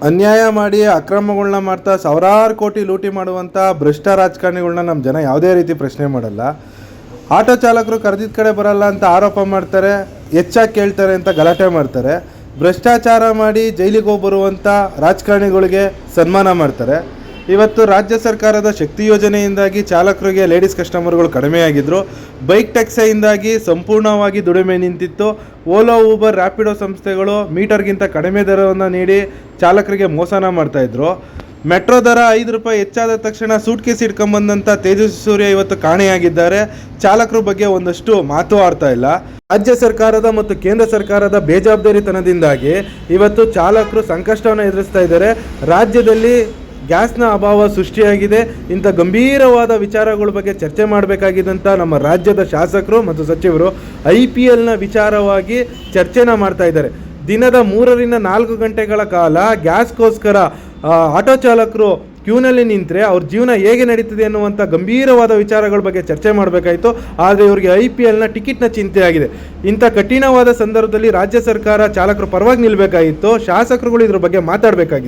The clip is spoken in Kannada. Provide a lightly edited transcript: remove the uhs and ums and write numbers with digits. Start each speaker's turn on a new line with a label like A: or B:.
A: ಅನ್ಯಾಯ ಮಾಡಿ ಅಕ್ರಮಗಳನ್ನ ಮಾಡ್ತಾ ಸಾವಿರಾರು ಕೋಟಿ ಲೂಟಿ ಮಾಡುವಂಥ ಭ್ರಷ್ಟ ರಾಜಕಾರಣಿಗಳನ್ನ ನಮ್ಮ ಜನ ಯಾವುದೇ ರೀತಿ ಪ್ರಶ್ನೆ ಮಾಡಲ್ಲ. ಆಟೋ ಚಾಲಕರು ಕರೆದಿದ್ದ ಕಡೆ ಬರಲ್ಲ ಅಂತ ಆರೋಪ ಮಾಡ್ತಾರೆ, ಹೆಚ್ಚಾಗಿ ಕೇಳ್ತಾರೆ ಅಂತ ಗಲಾಟೆ ಮಾಡ್ತಾರೆ. ಭ್ರಷ್ಟಾಚಾರ ಮಾಡಿ ಜೈಲಿಗೆ ಹೋಗಿ ಬರುವಂಥ ರಾಜಕಾರಣಿಗಳಿಗೆ ಸನ್ಮಾನ ಮಾಡ್ತಾರೆ. ಇವತ್ತು ರಾಜ್ಯ ಸರ್ಕಾರದ ಶಕ್ತಿ ಯೋಜನೆಯಿಂದಾಗಿ ಚಾಲಕರಿಗೆ ಲೇಡೀಸ್ ಕಸ್ಟಮರ್ಗಳು ಕಡಿಮೆಯಾಗಿದ್ದರು. ಬೈಕ್ ಟ್ಯಾಕ್ಸಿಯಿಂದಾಗಿ ಸಂಪೂರ್ಣವಾಗಿ ದುಡಿಮೆ ನಿಂತಿತ್ತು. ಓಲೋ, ಊಬರ್, ರ್ಯಾಪಿಡೋ ಸಂಸ್ಥೆಗಳು ಮೀಟರ್ಗಿಂತ ಕಡಿಮೆ ದರವನ್ನು ನೀಡಿ ಚಾಲಕರಿಗೆ ಮೋಸನ ಮಾಡ್ತಾಯಿದ್ರು. ಮೆಟ್ರೋ ದರ 5 ರೂಪಾಯಿ ಹೆಚ್ಚಾದ ತಕ್ಷಣ ಸೂಟ್ಕೇಸ್ ಇಟ್ಕೊಂಬಂದಂಥ ತೇಜಸ್ವಿ ಸೂರ್ಯ ಇವತ್ತು ಕಾಣೆಯಾಗಿದ್ದಾರೆ. ಚಾಲಕರ ಬಗ್ಗೆ ಒಂದಷ್ಟು ಮಾತು ಆಡ್ತಾ ಇಲ್ಲ. ರಾಜ್ಯ ಸರ್ಕಾರದ ಮತ್ತು ಕೇಂದ್ರ ಸರ್ಕಾರದ ಬೇಜವಾಬ್ದಾರಿತನದಿಂದಾಗಿ ಇವತ್ತು ಚಾಲಕರು ಸಂಕಷ್ಟವನ್ನು ಎದುರಿಸ್ತಾ ಇದ್ದಾರೆ. ರಾಜ್ಯದಲ್ಲಿ ಗ್ಯಾಸ್ನ ಅಭಾವ ಸೃಷ್ಟಿಯಾಗಿದೆ. ಇಂಥ ಗಂಭೀರವಾದ ವಿಚಾರಗಳ ಬಗ್ಗೆ ಚರ್ಚೆ ಮಾಡಬೇಕಾಗಿದ್ದಂಥ ನಮ್ಮ ರಾಜ್ಯದ ಶಾಸಕರು ಮತ್ತು ಸಚಿವರು IPLನ ವಿಚಾರವಾಗಿ ಚರ್ಚೆನ ಮಾಡ್ತಾ ಇದ್ದಾರೆ. ದಿನದ 3 ರಿಂದ 4 ಗಂಟೆಗಳ ಕಾಲ ಗ್ಯಾಸ್ಗೋಸ್ಕರ ಆಟೋ ಚಾಲಕರು ಕ್ಯೂನಲ್ಲಿ ನಿಂತರೆ ಅವ್ರ ಜೀವನ ಹೇಗೆ ನಡೀತದೆ ಅನ್ನುವಂಥ ಗಂಭೀರವಾದ ವಿಚಾರಗಳ ಬಗ್ಗೆ ಚರ್ಚೆ ಮಾಡಬೇಕಾಯಿತು. ಆದರೆ ಇವರಿಗೆ IPLನ ಟಿಕೆಟ್ನ ಚಿಂತೆ ಆಗಿದೆ. ಇಂಥ ಕಠಿಣವಾದ ಸಂದರ್ಭದಲ್ಲಿ ರಾಜ್ಯ ಸರ್ಕಾರ ಚಾಲಕರು ಪರವಾಗಿ ನಿಲ್ಲಬೇಕಾಗಿತ್ತು. ಶಾಸಕರುಗಳು ಇದ್ರ ಬಗ್ಗೆ ಮಾತಾಡಬೇಕಾಗಿತ್ತು.